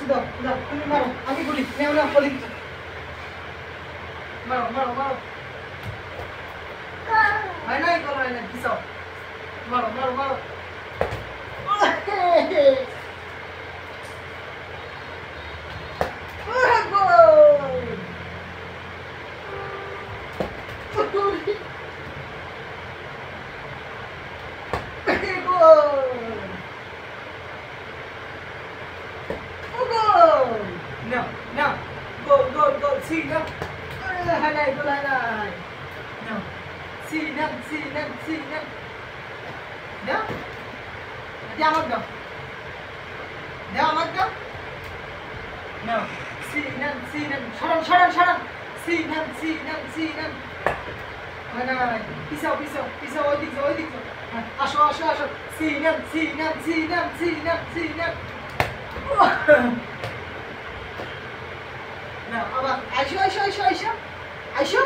দাও দাও তুমি মারো আমি গুলি নেও না বলি মারো মারো মারো হয় নাই করো হয় না কিসব মারো মারো মারো No, no, go, see, no. Highlight, go highlight. No, see, no. No, dia amat no. Dia amat no. No, see, no. Sharan. See, no. Highlight. Pisau, ওই দিক. আসো. See, no. না আবার আইসো